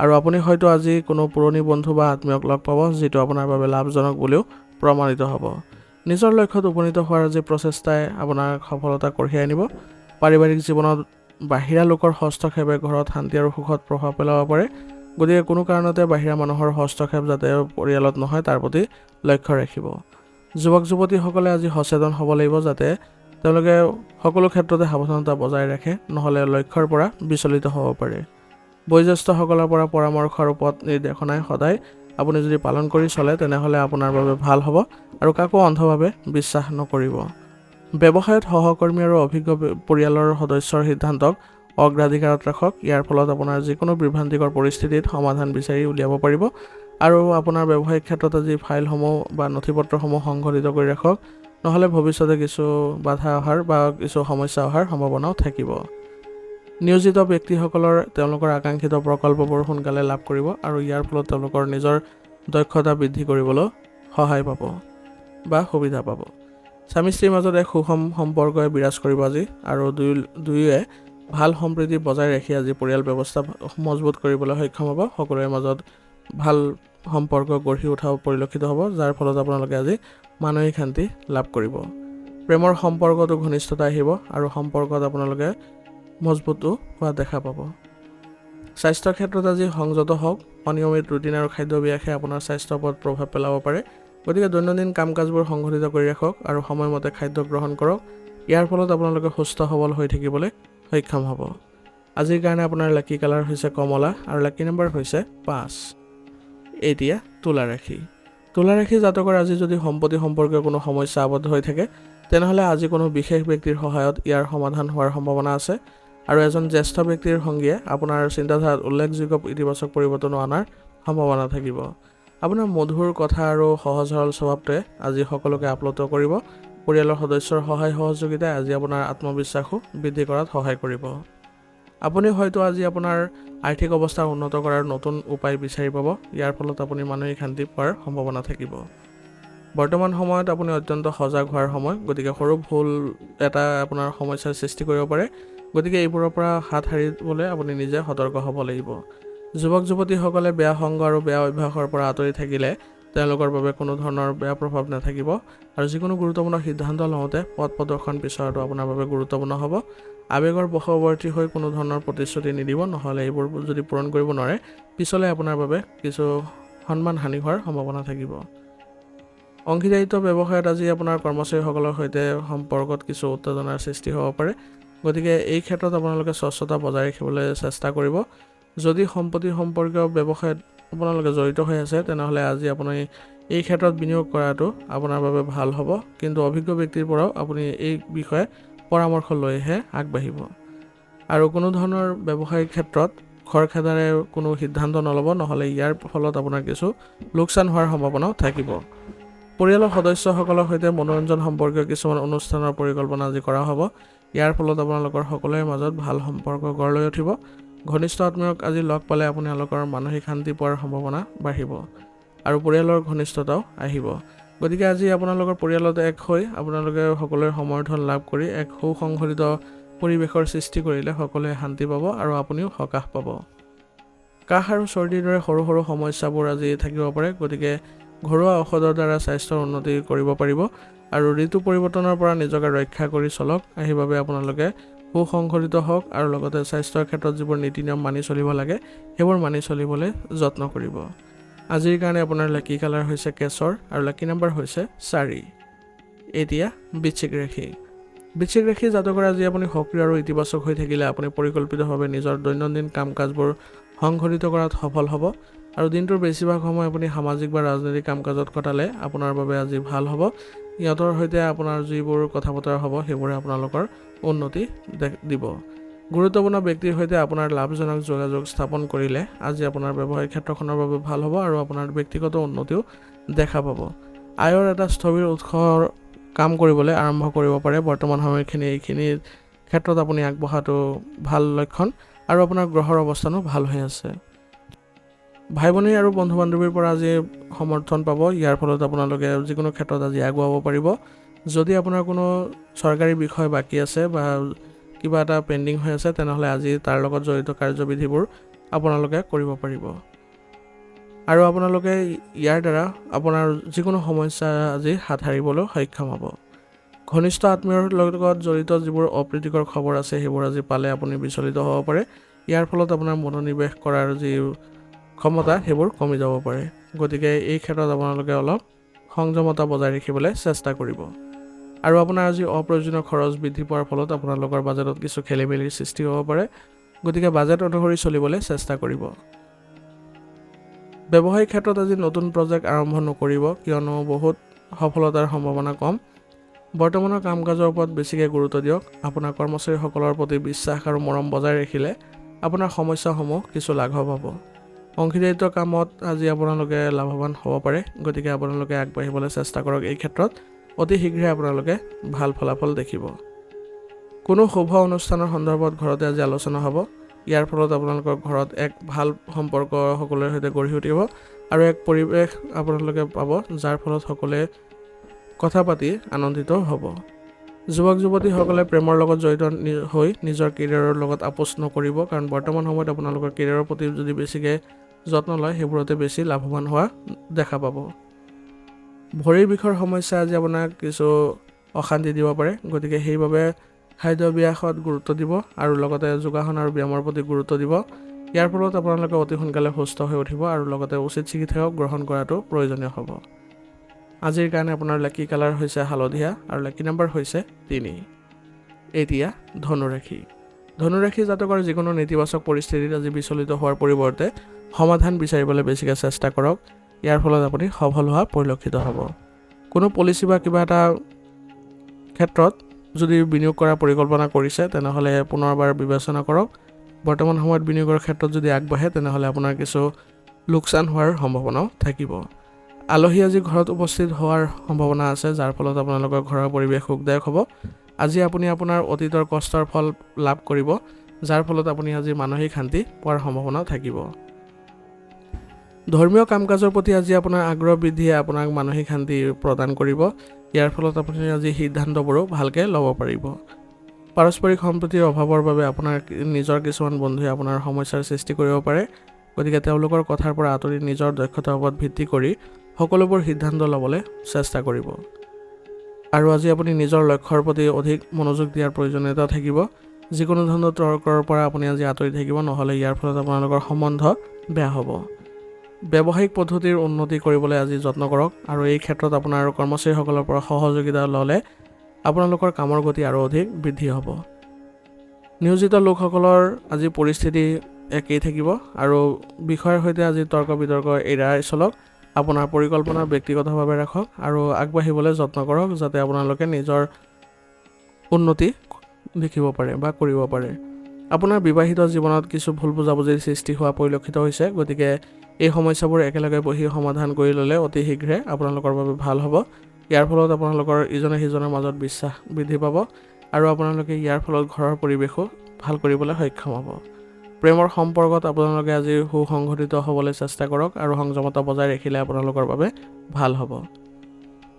আৰু আপুনি হয়তো আজি কোনো পুৰণি বন্ধু বা আত্মীয়ক লগ পাব যিটো আপোনাৰ বাবে লাভজনক বুলিও প্ৰমাণিত হ'ব। নিজৰ লক্ষ্যত উপনীত হোৱাৰ আজি প্ৰচেষ্টাই আপোনাৰ সফলতা কঢ়িয়াই আনিব। পাৰিবাৰিক জীৱনত বাহিৰা লোকৰ হস্তক্ষেপে ঘৰত শান্তি আৰু সুখত প্ৰভাৱ পেলাব পাৰে, গতিকে কোনো কাৰণতে বাহিৰা মানুহৰ হস্তক্ষেপ যাতে পৰিয়ালত নহয় তাৰ প্ৰতি লক্ষ্য ৰাখিব। যুৱক যুৱতীসকলে আজি সচেতন হ'ব লাগিব যাতে তেওঁলোকে সকলো ক্ষেত্ৰতে সাৱধানতা বজাই ৰাখে, নহ'লে লক্ষ্যৰ পৰা বিচলিত হ'ব পাৰে। বয়োজ্যেষ্ঠসকলৰ পৰা পৰামৰ্শ আৰু পথ নিৰ্দেশনাই সদায় আপুনি যদি পালন কৰি চলে তেনেহ'লে আপোনাৰ বাবে ভাল হ'ব আৰু কাকো অন্ধভাৱে বিশ্বাস নকৰিব। ব্যৱসায়ত সহকৰ্মী আৰু অভিজ্ঞ পৰিয়ালৰ সদস্যৰ সিদ্ধান্তক অগ্ৰাধিকাৰত ৰাখক। ইয়াৰ ফলত আপোনাৰ যিকোনো বিভ্ৰান্তিকৰ পৰিস্থিতিত সমাধান বিচাৰি উলিয়াব পাৰিব আৰু আপোনাৰ ব্যৱসায়িক ক্ষেত্ৰত আজি ফাইলসমূহ বা নথিপত্ৰসমূহ সংঘটিত কৰি ৰাখক, নহ'লে ভৱিষ্যতে কিছু বাধা অহাৰ বা কিছু সমস্যা অহাৰ সম্ভাৱনাও থাকিব। নিয়োজিত ব্যক্তিসকলৰ তেওঁলোকৰ আকাংক্ষিত প্ৰকল্পবোৰ সোনকালে লাভ কৰিব আৰু ইয়াৰ ফলত তেওঁলোকৰ নিজৰ দক্ষতা বৃদ্ধি কৰিবলৈ সহায় পাব বা সুবিধা পাব। স্বামী স্ত্ৰীৰ মাজত এক সুষম সম্পৰ্কই বিৰাজ কৰিব আজি আৰু দুয়োৱে ভাল সম্প্ৰীতি বজাই ৰাখি আজি পৰিয়াল ব্যৱস্থা মজবুত কৰিবলৈ সক্ষম হ'ব। সকলোৰে মাজত ভাল সম্পৰ্ক গঢ়ি উঠাও পৰিলক্ষিত হ'ব, যাৰ ফলত আপোনালোকে আজি মানসিক শান্তি লাভ কৰিব। প্ৰেমৰ সম্পৰ্কতো ঘনিষ্ঠতা আহিব আৰু সম্পৰ্কত আপোনালোকে মজবুতো হোৱা দেখা পাব। স্বাস্থ্যৰ ক্ষেত্ৰত আজি সংযত হওক। অনিয়মিত ৰুটিন আৰু খাদ্যাভ্যাসে আপোনাৰ স্বাস্থ্যৰ ওপৰত প্ৰভাৱ পেলাব পাৰে, গতিকে দৈনন্দিন কাম কাজবোৰ সংঘটিত কৰি ৰাখক আৰু সময়মতে খাদ্য গ্ৰহণ কৰক। ইয়াৰ ফলত আপোনালোকে সুস্থ সবল হৈ থাকিবলৈ সক্ষম হ'ব। আজিৰ কাৰণে আপোনাৰ লাকি কালাৰ হৈছে কমলা আৰু লাকি নম্বৰ হৈছে 5। এতিয়া তুলা ৰাশি। তুলা ৰাশি জাতকৰ আজি যদি সম্পত্তি সম্পৰ্কীয় কোনো সমস্যা আবদ্ধ হৈ থাকে তেনেহ'লে আজি কোনো বিশেষ ব্যক্তিৰ সহায়ত ইয়াৰ সমাধান হোৱাৰ সম্ভাৱনা আছে আৰু এজন জ্যেষ্ঠ ব্যক্তিৰ সংগীয়ে আপোনাৰ চিন্তাধাৰাত উল্লেখযোগ্য ইতিবাচক পৰিৱৰ্তন অনাৰ সম্ভাৱনা থাকিব। আপোনাৰ মধুৰ কথা আৰু সহজ সৰল স্বভাৱটোৱে আজি সকলোকে আপ্লুত কৰিব। পৰিয়ালৰ সদস্যৰ সহায় সহযোগিতাই আজি আপোনাৰ আত্মবিশ্বাসো বৃদ্ধি কৰাত সহায় কৰিব। আপুনি হয়তো আজি আপোনাৰ আৰ্থিক অৱস্থা উন্নত কৰাৰ নতুন উপায় বিচাৰি পাব। ইয়াৰ ফলত আপুনি মানসিক শান্তি পোৱাৰ সম্ভাৱনা থাকিব। বৰ্তমান সময়ত আপুনি অত্যন্ত সজাগ হোৱাৰ সময়, গতিকে সৰু ভুল এটা আপোনাৰ সমস্যাৰ সৃষ্টি কৰিব পাৰে, গতিকে এইবোৰৰ পৰা হাত সাৰিবলৈ আপুনি নিজে সতৰ্ক হ'ব লাগিব। যুৱক যুৱতীসকলে বেয়া সংগ আৰু বেয়া অভ্যাসৰ পৰা আঁতৰি থাকিলে তেওঁলোকৰ বাবে কোনো ধৰণৰ বেয়া প্ৰভাৱ নাথাকিব আৰু যিকোনো গুৰুত্বপূৰ্ণ সিদ্ধান্ত লওঁতে পথ প্ৰদৰ্শন বিচৰাটো আপোনাৰ বাবে গুৰুত্বপূৰ্ণ হ'ব। আৱেগৰ বশৱৰ্তী হৈ কোনো ধৰণৰ প্ৰতিশ্ৰুতি নিদিব, নহ'লে এইবোৰ যদি পূৰণ কৰিব নোৱাৰে পিছলৈ আপোনাৰ বাবে কিছু সন্মান হানি হোৱাৰ সম্ভাৱনা থাকিব। অংশীদাৰিত্ব ব্যৱসায়ত আজি আপোনাৰ কৰ্মচাৰীসকলৰ সৈতে সম্পৰ্কত কিছু উত্তেজনাৰ সৃষ্টি হ'ব পাৰে, গতিকে এই ক্ষেত্ৰত আপোনালোকে স্বচ্ছতা বজাই ৰাখিবলৈ চেষ্টা কৰিব। যদি সম্পত্তি সম্পৰ্কীয় ব্যৱসায়ত আপোনালোকে জড়িত হৈ আছে তেনেহ'লে আজি আপুনি এই ক্ষেত্ৰত বিনিয়োগ কৰাটো আপোনাৰ বাবে ভাল হ'ব, কিন্তু অভিজ্ঞ ব্যক্তিৰ পৰাও আপুনি এই বিষয়ে পৰামৰ্শ লৈহে আগবাঢ়িব আৰু কোনো ধৰণৰ ব্যৱসায়িক ক্ষেত্ৰত খৰখেদাৰে কোনো সিদ্ধান্ত নল'ব, নহ'লে ইয়াৰ ফলত আপোনাৰ কিছু লোকচান হোৱাৰ সম্ভাৱনাও থাকিব। পৰিয়ালৰ সদস্যসকলৰ সৈতে মনোৰঞ্জন সম্পৰ্কীয় কিছুমান অনুষ্ঠানৰ পৰিকল্পনা আজি কৰা হ'ব। ইয়াৰ ফলত আপোনালোকৰ সকলোৰে মাজত ভাল সম্পৰ্ক গঢ় লৈ উঠিব। ঘনিষ্ঠ আত্মীয়ক আজি লগ পালে আপোনালোকৰ মানসিক শান্তি পোৱাৰ সম্ভাৱনা বাঢ়িব আৰু পৰিয়ালৰ ঘনিষ্ঠতাও আহিব। গতিকে আজি আপোনালোকৰ পৰিয়ালত এক হৈ আপোনালোকে সকলোৰে সমৰ্থন লাভ কৰি এক সুসংগঠিত পৰিৱেশৰ সৃষ্টি কৰিলে সকলোৱে শান্তি পাব আৰু আপুনিও সকাহ পাব। কাহ আৰু চৰ্দিৰ দৰে সৰু সৰু সমস্যাবোৰ আজি থাকিব পাৰে, গতিকে ঘৰুৱা ঔষধৰ দ্বাৰা স্বাস্থ্যৰ উন্নতি কৰিব পাৰিব আৰু ঋতু পৰিৱৰ্তনৰ পৰা নিজকে ৰক্ষা কৰি চলক। সেইবাবে আপোনালোকে সুসংগঠিত হওক আৰু লগতে স্বাস্থ্যৰ ক্ষেত্ৰত যিবোৰ নীতি নিয়ম মানি চলিব লাগে সেইবোৰ মানি চলিবলৈ যত্ন কৰিব। আজিৰ কাৰণে আপোনাৰ লাকি কালাৰ হৈছে কেশৰ আৰু লাকি নম্বৰ হৈছে 4। এতিয়া বৃশ্চিক ৰাশি। বৃশ্চিক ৰাশি জাতকৰ আজি আপুনি সক্ৰিয় আৰু ইতিবাচক হৈ থাকিলে আপুনি পৰিকল্পিতভাৱে নিজৰ দৈনন্দিন কাম কাজবোৰ সংঘটিত কৰাত সফল হ'ব আৰু দিনটোৰ বেছিভাগ সময় আপুনি সামাজিক বা ৰাজনৈতিক কাম কাজত কটালে আপোনাৰ বাবে আজি ভাল হ'ব। ইহঁতৰ সৈতে আপোনাৰ যিবোৰ কথা বতৰা হ'ব সেইবোৰে আপোনালোকৰ উন্নতি দিব। গুৰুত্বপূৰ্ণ ব্যক্তিৰ সৈতে আপোনাৰ লাভজনক যোগাযোগ স্থাপন কৰিলে আজি আপোনাৰ ব্যৱসায়িক ক্ষেত্ৰখনৰ বাবে ভাল হ'ব আৰু আপোনাৰ ব্যক্তিগত উন্নতিও দেখা পাব। আয়ৰ এটা স্থবিৰ উৎসৰ কাম কৰিবলৈ আৰম্ভ কৰিব পাৰে। বৰ্তমান সময়খিনি এইখিনি ক্ষেত্ৰত আপুনি আগবঢ়াটো ভাল লক্ষণ আৰু আপোনাৰ গ্ৰহৰ অৱস্থানো ভাল হৈ আছে। ভাই ভনী আৰু বন্ধু বান্ধৱীৰ পৰা আজি সমৰ্থন পাব। ইয়াৰ ফলত আপোনালোকে যিকোনো ক্ষেত্ৰত আজি আগুৱাব পাৰিব। যদি আপোনাৰ কোনো চৰকাৰী বিষয় বাকী আছে বা কিবা এটা পেণ্ডিং হৈ আছে তেনেহ'লে আজি তাৰ লগত জড়িত কাৰ্যবিধিবোৰ আপোনালোকে কৰিব পাৰিব আৰু আপোনালোকে ইয়াৰ দ্বাৰা আপোনাৰ যিকোনো সমস্যা আজি হাত সাৰিবলৈ সক্ষম হ'ব। ঘনিষ্ঠ আত্মীয়ৰ লগত জড়িত যিবোৰ অপ্ৰীতিকৰ খবৰ আছে সেইবোৰ আজি পালে আপুনি বিচলিত হ'ব পাৰে। ইয়াৰ ফলত আপোনাৰ মনোনিৱেশ কৰাৰ যি ক্ষমতা সেইবোৰ কমি যাব পাৰে। গতিকে এই ক্ষেত্ৰত আপোনালোকে অলপ সংযমতা বজাই ৰাখিবলৈ চেষ্টা কৰিব আৰু আপোনাৰ আজি অপ্ৰয়োজনীয় খৰচ বৃদ্ধি পোৱাৰ ফলত আপোনালোকৰ বাজেটত কিছু খেলিমেলিৰ সৃষ্টি হ'ব পাৰে। গতিকে বাজেট অনুসৰি চলিবলৈ চেষ্টা কৰিব। ব্যৱসায়িক ক্ষেত্ৰত আজি নতুন প্ৰজেক্ট আৰম্ভ নকৰিব, কিয়নো বহুত সফলতাৰ সম্ভাৱনা কম। বৰ্তমানৰ কাম কাজৰ ওপৰত বেছিকৈ গুৰুত্ব দিয়ক। আপোনাৰ কৰ্মচাৰীসকলৰ প্ৰতি বিশ্বাস আৰু মৰম বজাই ৰাখিলে আপোনাৰ সমস্যাসমূহ কিছু লাঘৱ হ'ব। অংশীদাৰিত্ব কামত আজি আপোনালোকে লাভৱান হ'ব পাৰে। গতিকে আপোনালোকে আগবাঢ়িবলৈ চেষ্টা কৰক। এই ক্ষেত্ৰত অতি শীঘ্ৰে আপোনালোকে ভাল ফলাফল দেখিব। কোনো শুভ অনুষ্ঠানৰ সন্দৰ্ভত ঘৰতে আজি আলোচনা হ'ব। ইয়াৰ ফলত আপোনালোকৰ ঘৰত এক ভাল সম্পৰ্ক সকলোৰে সৈতে গঢ়ি উঠিব আৰু এক পৰিৱেশ আপোনালোকে পাব, যাৰ ফলত সকলোৱে কথা পাতি আনন্দিত হ'ব। যুৱক যুৱতীসকলে প্ৰেমৰ লগত জড়িত হৈ নিজৰ কেৰিয়াৰৰ লগত আপোচ নকৰিব, কাৰণ বৰ্তমান সময়ত আপোনালোকৰ কেৰিয়াৰৰ প্ৰতি যদি বেছিকৈ যত্ন লয় সেইবোৰতে বেছি লাভৱান হোৱা দেখা পাব। ভৰিৰ বিষৰ সমস্যা আজি আপোনাক কিছু অশান্তি দিব পাৰে। গতিকে সেইবাবে খাদ্যাভ্যাসত গুৰুত্ব দিব আৰু লগতে যোগাসন আৰু ব্যায়ামৰ প্ৰতি গুৰুত্ব দিব। ইয়াৰ ফলত আপোনালোকে অতি সোনকালে সুস্থ হৈ উঠিব আৰু লগতে উচিত চিকিৎসক গ্ৰহণ কৰাটো প্ৰয়োজনীয় হ'ব। আজিৰ কাৰণে আপোনাৰ লাকি কালাৰ হৈছে হালধীয়া আৰু লাকি নাম্বাৰ হৈছে 3। এতিয়া ধনুৰাশি। ধনুৰাশি জাতকৰ যিকোনো নেতিবাচক পৰিস্থিতিত আজি বিচলিত হোৱাৰ পৰিৱৰ্তে সমাধান বিচাৰিবলৈ বেছিকৈ চেষ্টা কৰক। ইয়াৰ ফলত আপুনি সফল হোৱা পৰিলক্ষিত হ'ব। কোনো পলিচি বা কিবা এটা ক্ষেত্ৰত যদি বিনিয়োগ কৰাৰ পৰিকল্পনা কৰিছে তেনেহ'লে পুনৰবাৰ বিবেচনা কৰক। বৰ্তমান সময়ত বিনিয়োগৰ ক্ষেত্ৰত যদি আগবাঢ়ে তেনেহ'লে আপোনাৰ কিছু লোকচান হোৱাৰ সম্ভাৱনাও থাকিব। আলহী আজি ঘৰত উপস্থিত হোৱাৰ সম্ভাৱনা আছে, যাৰ ফলত আপোনালোকৰ ঘৰৰ পৰিৱেশ সুখদায়ক হ'ব। আজি আপুনি আপোনাৰ অতীতৰ কষ্টৰ ফল লাভ কৰিব, যাৰ ফলত আপুনি আজি মানসিক শান্তি পোৱাৰ সম্ভাৱনাও থাকিব। ধৰ্মীয় কাম কাজৰ প্ৰতি আজি আপোনাৰ আগ্ৰহ বৃদ্ধিয়ে আপোনাক মানসিক শান্তি প্ৰদান কৰিব। ইয়াৰ ফলত আপুনি আজি সিদ্ধান্তবোৰো ভালকৈ ল'ব পাৰিব। পাৰস্পৰিক সম্প্ৰীতিৰ অভাৱৰ বাবে আপোনাৰ নিজৰ কিছুমান বন্ধুৱে আপোনাৰ সমস্যাৰ সৃষ্টি কৰিব পাৰে। গতিকে তেওঁলোকৰ কথাৰ পৰা আঁতৰি নিজৰ দক্ষতাৰ ওপৰত ভিত্তি কৰি সকলোবোৰ সিদ্ধান্ত ল'বলৈ চেষ্টা কৰিব আৰু আজি আপুনি নিজৰ লক্ষ্যৰ প্ৰতি অধিক মনোযোগ দিয়াৰ প্ৰয়োজনীয়তা থাকিব। যিকোনো ধৰণৰ তৰ্কৰ পৰা আপুনি আজি আঁতৰি থাকিব, নহ'লে ইয়াৰ ফলত আপোনালোকৰ সম্বন্ধ বেয়া হ'ব। ব্যৱসায়িক পদ্ধতিৰ উন্নতি কৰিবলৈ আজি যত্ন কৰক আৰু এই ক্ষেত্ৰত আপোনাৰ কৰ্মচাৰীসকলৰ পৰা সহযোগিতা ল'লে আপোনালোকৰ কামৰ গতি আৰু অধিক বৃদ্ধি হ'ব। নিয়োজিত লোকসকলৰ আজি পৰিস্থিতি একেই থাকিব আৰু বিষয়ৰ সৈতে আজি তৰ্ক বিতৰ্ক এৰাই চলক। আপোনাৰ পৰিকল্পনা ব্যক্তিগতভাৱে ৰাখক আৰু আগবাঢ়িবলৈ যত্ন কৰক, যাতে আপোনালোকে নিজৰ উন্নতি দেখিব পাৰে বা কৰিব পাৰে। আপোনাৰ বিবাহিত জীৱনত কিছু ভুল বুজাবুজিৰ সৃষ্টি হোৱা পৰিলক্ষিত হৈছে। গতিকে এই সমস্যাবোৰ একেলগে বহি সমাধান কৰি ল'লে অতি শীঘ্ৰে আপোনালোকৰ বাবে ভাল হ'ব। ইয়াৰ ফলত আপোনালোকৰ ইজনে সিজনৰ মাজত বিশ্বাস বৃদ্ধি পাব আৰু আপোনালোকে ইয়াৰ ফলত ঘৰৰ পৰিৱেশো ভাল কৰিবলৈ সক্ষম হ'ব। প্ৰেমৰ সম্পৰ্কত আপোনালোকে আজি সুসংগঠিত হ'বলৈ চেষ্টা কৰক আৰু সংযমতা বজাই ৰাখিলে আপোনালোকৰ বাবে ভাল হ'ব।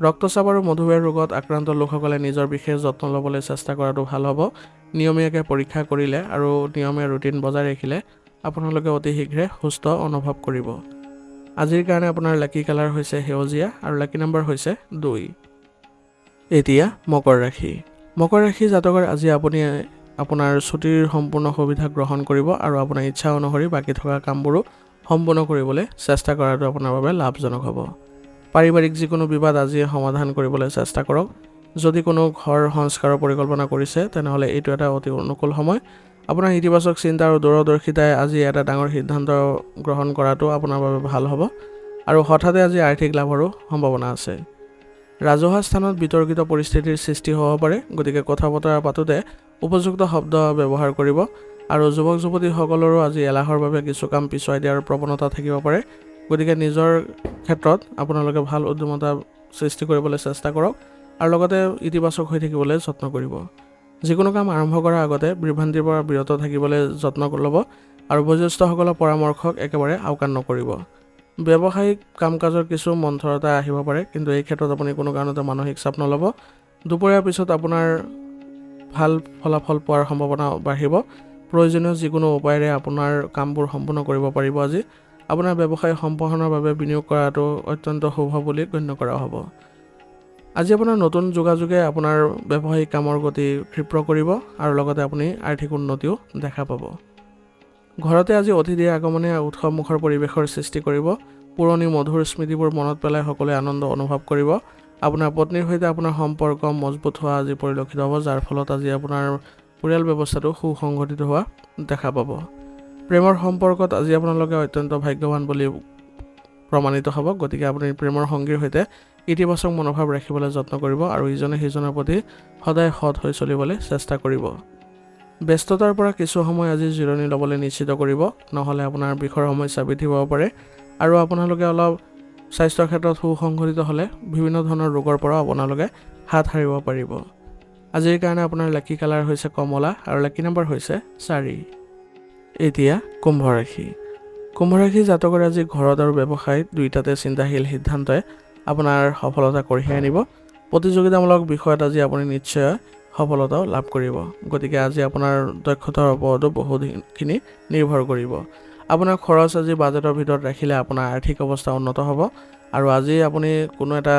ৰক্তচাপ আৰু মধুমেহ ৰোগত আক্ৰান্ত লোকসকলে নিজৰ বিশেষ যত্ন ল'বলৈ চেষ্টা কৰাটো ভাল হ'ব। নিয়মীয়াকৈ পৰীক্ষা কৰিলে আৰু নিয়মীয়া ৰুটিন বজাই ৰাখিলে আপোনালোকে অতি শীঘ্ৰে সুস্থ অনুভৱ কৰিব। আজিৰ কাৰণে আপোনাৰ লাকি কালাৰ হৈছে সেউজীয়া আৰু লাকি নাম্বাৰ হৈছে 2। এতিয়া মকৰ ৰাশি। মকৰ ৰাশি জাতকৰ আজি আপুনি আপোনাৰ ছুটিৰ সম্পূৰ্ণ সুবিধা গ্ৰহণ কৰিব আৰু আপোনাৰ ইচ্ছা অনুসৰি বাকী থকা কামবোৰো সম্পূৰ্ণ কৰিবলৈ চেষ্টা কৰাটো আপোনাৰ বাবে লাভজনক হ'ব। পাৰিবাৰিক যিকোনো বিবাদ আজি সমাধান কৰিবলৈ চেষ্টা কৰক। যদি কোনো ঘৰ সংস্কাৰৰ পৰিকল্পনা কৰিছে তেনেহ'লে এইটো এটা অতি অনুকূল সময়। আপোনাৰ ইতিবাচক চিন্তা আৰু দূৰদৰ্শিতাই আজি এটা ডাঙৰ সিদ্ধান্ত গ্ৰহণ কৰাটো আপোনাৰ বাবে ভাল হ'ব আৰু হঠাতে আজি আৰ্থিক লাভৰো সম্ভাৱনা আছে। ৰাজহুৱা স্থানত বিতৰ্কিত পৰিস্থিতিৰ সৃষ্টি হ'ব পাৰে। গতিকে কথা বতৰা পাতোঁতে উপযুক্ত শব্দ ব্যৱহাৰ কৰিব আৰু যুৱক যুৱতীসকলৰো আজি এলাহৰ বাবে কিছু কাম পিছুৱাই দিয়াৰ প্ৰৱণতা থাকিব পাৰে। গতিকে নিজৰ ক্ষেত্ৰত আপোনালোকে ভাল উদ্যমতা সৃষ্টি কৰিবলৈ চেষ্টা কৰক আৰু লগতে ইতিবাচক হৈ থাকিবলৈ যত্ন কৰিব। যিকোনো কাম আৰম্ভ কৰাৰ আগতে বিভ্ৰান্তিৰ পৰা বিৰত থাকিবলৈ যত্ন ল'ব আৰু বয়োজ্যেষ্ঠসকলৰ পৰামৰ্শক একেবাৰে আওকাণ নকৰিব। ব্যৱসায়িক কাম কাজৰ কিছু মন্থৰতা আহিব পাৰে, কিন্তু এই ক্ষেত্ৰত আপুনি কোনো কাৰণতে মানসিক চাপ নল'ব। দুপৰীয়াৰ পিছত আপোনাৰ ভাল ফলাফল পোৱাৰ সম্ভাৱনা বাঢ়িব। প্ৰয়োজনীয় যিকোনো উপায়েৰে আপোনাৰ কামবোৰ সম্পূৰ্ণ কৰিব পাৰিব। আজি আপোনাৰ ব্যৱসায় সম্প্ৰসাৰণৰ বাবে বিনিয়োগ কৰাটো অত্যন্ত শুভ বুলি গণ্য কৰা হ'ব। আজি আপোনাৰ নতুন যোগাযোগে আপোনাৰ ব্যৱসায়িক কামৰ গতি ক্ষীপ্ৰ কৰিব আৰু লগতে আপুনি আৰ্থিক উন্নতিও দেখা পাব। ঘৰতে আজি অতিথিৰ আগমনে উৎসৱমুখৰ পৰিৱেশৰ সৃষ্টি কৰিব। পুৰণি মধুৰ স্মৃতিবোৰ মনত পেলাই সকলোৱে আনন্দ অনুভৱ কৰিব। আপোনাৰ পত্নীৰ সৈতে আপোনাৰ সম্পৰ্ক মজবুত হোৱা আজি পৰিলক্ষিত হ'ব, যাৰ ফলত আজি আপোনাৰ পৰিয়াল ব্যৱস্থাটো সুসংগঠিত হোৱা দেখা পাব। প্ৰেমৰ সম্পৰ্কত আজি আপোনালোকে অত্যন্ত ভাগ্যৱান বুলি প্ৰমাণিত হ'ব। গতিকে আপুনি প্ৰেমৰ সংগীৰ সৈতে ইতিবাচক মনোভাৱ ৰাখিবলৈ যত্ন কৰিব আৰু ইজনে সিজনৰ প্ৰতি সদায় সৎ হৈ চলিবলৈ চেষ্টা কৰিব। ব্যস্ততাৰ পৰা কিছু সময় আজি জিৰণি ল'বলৈ নিশ্চিত কৰিব, নহ'লে আপোনাৰ বিষৰ সমস্যা বৃদ্ধি পাব পাৰে আৰু আপোনালোকে অলপ স্বাস্থ্যৰ ক্ষেত্ৰত সুসংগঠিত হ'লে বিভিন্ন ধৰণৰ ৰোগৰ পৰা আপোনালোকে হাত সাৰিব পাৰিব। আজিৰ কাৰণে আপোনাৰ লাকি কালাৰ হৈছে কমলা আৰু লাকি নম্বৰ হৈছে 4। এতিয়া কুম্ভ ৰাশি। কুম্ভ ৰাশি জাতকৰ আজি ঘৰত আৰু ব্যৱসায়ত দুয়োটাতে চিন্তাশীল সিদ্ধান্তই আপোনাৰ সফলতা কঢ়িয়াই আনিব। প্ৰতিযোগিতামূলক বিষয়ত আজি আপুনি নিশ্চয় সফলতাও লাভ কৰিব। গতিকে আজি আপোনাৰ দক্ষতাৰ ওপৰতো বহুখিনি নিৰ্ভৰ কৰিব। আপোনাৰ খৰচ আজি বাজেটৰ ভিতৰত ৰাখিলে আপোনাৰ আৰ্থিক অৱস্থা উন্নত হ'ব আৰু আজি আপুনি কোনো এটা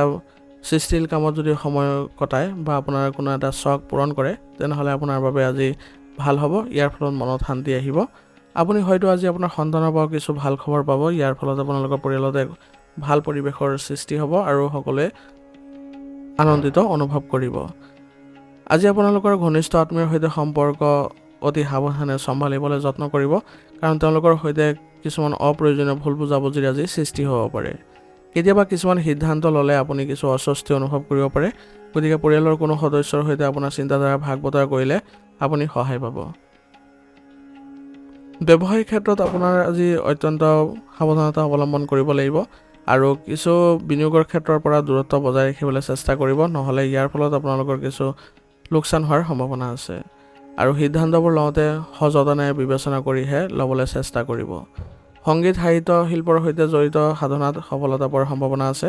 সৃষ্টিশীল কামত যদি সময় কটায় বা আপোনাৰ কোনো এটা চখ পূৰণ কৰে, তেনেহ'লে আপোনাৰ বাবে আজি ভাল হ'ব। ইয়াৰ ফলত মনত শান্তি আহিব। আপুনি হয়তো আজি আপোনাৰ সন্তানৰ পৰা কিছু ভাল খবৰ পাব। ইয়াৰ ফলত আপোনালোকৰ পৰিয়ালতে ভাল পৰিৱেশৰ সৃষ্টি হ'ব আৰু সকলোৱে আনন্দিত অনুভৱ কৰিব। আজি আপোনালোকৰ ঘনিষ্ঠ আত্মীয়ৰ সৈতে সম্পৰ্ক অতি সাৱধানে চম্ভালিবলৈ যত্ন কৰিব, কাৰণ তেওঁলোকৰ সৈতে কিছুমান অপ্ৰয়োজনীয় ভুল বুজাবুজিৰ আজি সৃষ্টি হ'ব পাৰে। কেতিয়াবা কিছুমান সিদ্ধান্ত ল'লে আপুনি কিছু অস্বস্তি অনুভৱ কৰিব পাৰে। গতিকে পৰিয়ালৰ কোনো সদস্যৰ সৈতে আপোনাৰ চিন্তাধাৰা ভাগ বতৰা কৰিলে আপুনি সহায় পাব। ব্যৱসায়িক ক্ষেত্ৰত আপোনাৰ আজি অত্যন্ত সাৱধানতা অৱলম্বন কৰিব লাগিব আৰু কিছু বিনিয়োগৰ ক্ষেত্ৰৰ পৰা দূৰত্ব বজাই ৰাখিবলৈ চেষ্টা কৰিব, নহ'লে ইয়াৰ ফলত আপোনালোকৰ কিছু লোকচান হোৱাৰ সম্ভাৱনা আছে আৰু সিদ্ধান্তবোৰ লওঁতে সযতনে বিবেচনা কৰিহে ল'বলৈ চেষ্টা কৰিব। সংগীত সাহিত্য শিল্পৰ সৈতে জড়িত সাধনাত সফলতা পোৱাৰ সম্ভাৱনা আছে।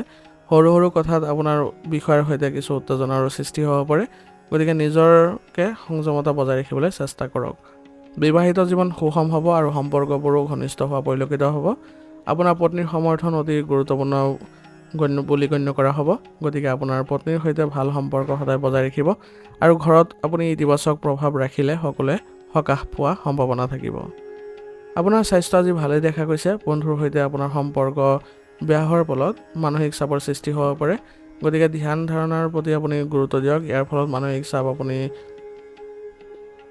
সৰু সৰু কথাত আপোনাৰ বিষয়ৰ সৈতে কিছু উত্তেজনাৰো সৃষ্টি হ'ব পাৰে। গতিকে নিজকে সংযমতা বজাই ৰাখিবলৈ চেষ্টা কৰক। বিবাহিত জীৱন সুষম হ'ব আৰু সম্পৰ্কবোৰো ঘনিষ্ঠ হোৱা পৰিলক্ষিত হ'ব। আপোনাৰ পত্নীৰ সমৰ্থন অতি গুৰুত্বপূৰ্ণ বুলি গণ্য কৰা হ'ব। গতিকে আপোনাৰ পত্নীৰ সৈতে ভাল সম্পৰ্ক সদায় বজাই ৰাখিব আৰু ঘৰত আপুনি ইতিবাচক প্ৰভাৱ ৰাখিলে সকলোৱে সকাহ পোৱা সম্ভাৱনা থাকিব। আপোনাৰ স্বাস্থ্য আজি ভালেই দেখা গৈছে। বন্ধুৰ সৈতে আপোনাৰ সম্পৰ্ক বেয়া হোৱাৰ ফলত মানসিক চাপৰ সৃষ্টি হ'ব পাৰে। গতিকে ধ্যান ধাৰণাৰ প্ৰতি আপুনি গুৰুত্ব দিয়ক। ইয়াৰ ফলত মানসিক চাপ আপুনি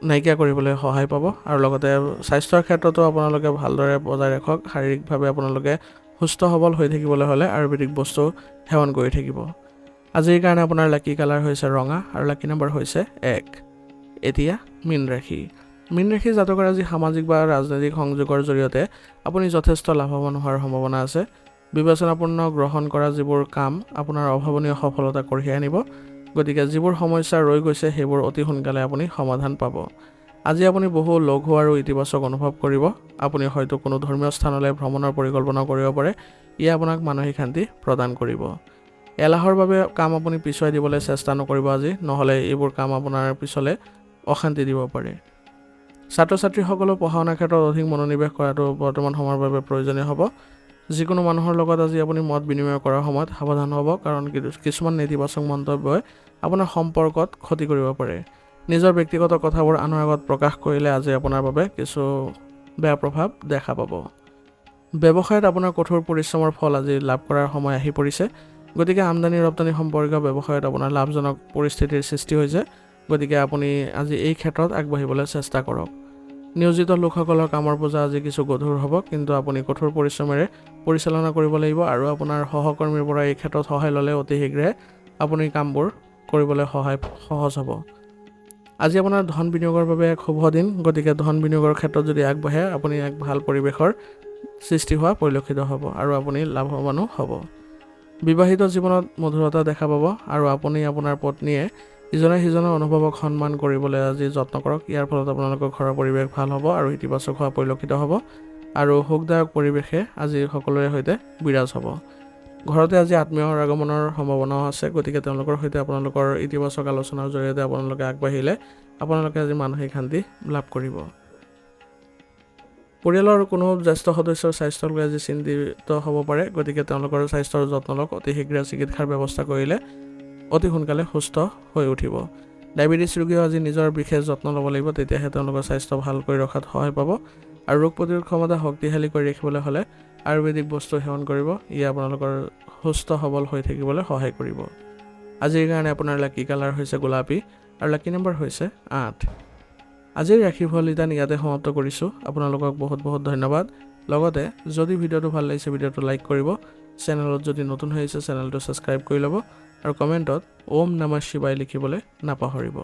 নাইকিয়া কৰিবলৈ সহায় পাব আৰু লগতে স্বাস্থ্যৰ ক্ষেত্ৰতো আপোনালোকে ভালদৰে বজাই ৰাখক। শাৰীৰিকভাৱে আপোনালোকে সুস্থ সবল হৈ থাকিবলৈ হ'লে আয়ুৰ্বেদিক বস্তু সেৱন কৰি থাকিব। আজিৰ কাৰণে আপোনাৰ লাকি কালাৰ হৈছে ৰঙা আৰু লাকি নম্বৰ হৈছে 1। এতিয়া মীন ৰাশি। মীন ৰাশি জাতকৰ আজি সামাজিক বা ৰাজনৈতিক সংযোগৰ জৰিয়তে আপুনি যথেষ্ট লাভৱান হোৱাৰ সম্ভাৱনা আছে। বিবেচনাপূৰ্ণ গ্ৰহণ কৰা যিবোৰ কাম আপোনাৰ অভাৱনীয় সফলতা কঢ়িয়াই আনিব। গতিকে যিবোৰ সমস্যা ৰৈ গৈছে সেইবোৰ অতি সোনকালে আপুনি সমাধান পাব। আজি আপুনি বহু লঘু আৰু ইতিবাচক অনুভৱ কৰিব। আপুনি হয়তো কোনো ধৰ্মীয় স্থানলৈ ভ্ৰমণৰ পৰিকল্পনা কৰিব পাৰে। ইয়ে আপোনাক মানসিক শান্তি প্ৰদান কৰিব। এলাহৰ বাবে কাম আপুনি পিছুৱাই দিবলৈ চেষ্টা নকৰিব আজি, নহ'লে এইবোৰ কাম আপোনাৰ পিছলৈ অশান্তি দিব পাৰে। ছাত্ৰ ছাত্ৰীসকলেও পঢ়া শুনাৰ ক্ষেত্ৰত অধিক মনোনিৱেশ কৰাটো বৰ্তমান সময়ৰ বাবে প্ৰয়োজনীয় হ'ব। যিকোনো মানুহৰ লগত আজি আপুনি মত বিনিময় কৰাৰ সময়ত সাৱধান হ'ব, কাৰণ কিছুমান নেতিবাচক মন্তব্যই আপোনাৰ সম্পৰ্কত ক্ষতি কৰিব পাৰে। নিজৰ ব্যক্তিগত কথাবোৰ আনৰ আগত প্ৰকাশ কৰিলে আজি আপোনাৰ বাবে কিছু বেয়া প্ৰভাৱ দেখা পাব। ব্যৱসায়ত আপোনাৰ কঠোৰ পৰিশ্ৰমৰ ফল আজি লাভ কৰাৰ সময় আহি পৰিছে। গতিকে আমদানি ৰপ্তানি সম্পৰ্কীয় ব্যৱসায়ত আপোনাৰ লাভজনক পৰিস্থিতিৰ সৃষ্টি হৈছে। গতিকে আপুনি আজি এই ক্ষেত্ৰত আগবাঢ়িবলৈ চেষ্টা কৰক। নিয়োজিত লোকসকলৰ কামৰ বোজা আজি কিছু গধুৰ হ'ব, কিন্তু আপুনি কঠোৰ পৰিশ্ৰমেৰে পৰিচালনা কৰিব লাগিব আৰু আপোনাৰ সহকৰ্মীৰ পৰা এই ক্ষেত্ৰত সহায় ল'লে অতি শীঘ্ৰে আপুনি কামবোৰ কৰিবলৈ সহজ হ'ব। আজি আপোনাৰ ধন বিনিয়োগৰ বাবে এক শুভ দিন, গতিকে ধন বিনিয়োগৰ ক্ষেত্ৰত যদি আগবাঢ়ে আপুনি এক ভাল পৰিৱেশৰ সৃষ্টি হোৱা পৰিলক্ষিত হ'ব আৰু আপুনি লাভৱানো হ'ব। বিবাহিত জীৱনত মধুৰতা দেখা পাব আৰু আপুনি আপোনাৰ পত্নীয়ে ইজনে সিজনৰ অনুভৱক সন্মান কৰিবলৈ আজি যত্ন কৰক। ইয়াৰ ফলত আপোনালোকৰ ঘৰৰ পৰিৱেশ ভাল হ'ব আৰু ইতিবাচক হোৱা পৰিলক্ষিত হ'ব আৰু সুখদায়ক পৰিৱেশে আজি সকলোৰে সৈতে বিৰাজ হ'ব। ঘৰতে আজি আত্মীয়ৰ আগমনৰ সম্ভাৱনাও আছে, গতিকে তেওঁলোকৰ সৈতে আপোনালোকৰ ইতিবাচক আলোচনাৰ জৰিয়তে আপোনালোকে আগবাঢ়িলে আপোনালোকে আজি মানসিক শান্তি লাভ কৰিব। পৰিয়ালৰ কোনো জ্যেষ্ঠ সদস্যৰ স্বাস্থ্যক লৈ আজি চিন্তিত হ'ব পাৰে, গতিকে তেওঁলোকৰ স্বাস্থ্যৰ যত্ন লওক। অতি শীঘ্ৰে চিকিৎসাৰ ব্যৱস্থা কৰিলে অতি সোনকালে সুস্থ হৈ উঠিব। ডায়েবেটিছ ৰোগীও আজি নিজৰ বিশেষ যত্ন ল'ব লাগিব, তেতিয়াহে তেওঁলোকৰ স্বাস্থ্য ভালকৈ ৰখাত সহায় পাব। আৰু ৰোগ প্ৰতিৰোধ ক্ষমতা শক্তিশালী কৰি ৰাখিবলৈ হ'লে আয়ুৰ্বেদিক বস্তু সেৱন কৰিব। ই আপোনালোকৰ সুস্থ সবল হৈ থাকিবলৈ সহায় কৰিব। আজিৰ কাৰণে আপোনাৰ লাকি কালাৰ হৈছে গোলাপী আৰু লাকি নম্বৰ হৈছে 8। আজিৰ ৰাশিফল ইয়াতে সমাপ্ত কৰিছোঁ। আপোনালোকক বহুত বহুত ধন্যবাদ। লগতে যদি ভিডিঅ'টো ভাল লাগিছে ভিডিঅ'টো লাইক কৰিব, চেনেলত যদি নতুন হৈ আছে চেনেলটো ছাবস্ক্ৰাইব কৰি ল'ব আৰু কমেণ্টত ওম নমঃ শিৱায় লিখিবলৈ নাপাহৰিব।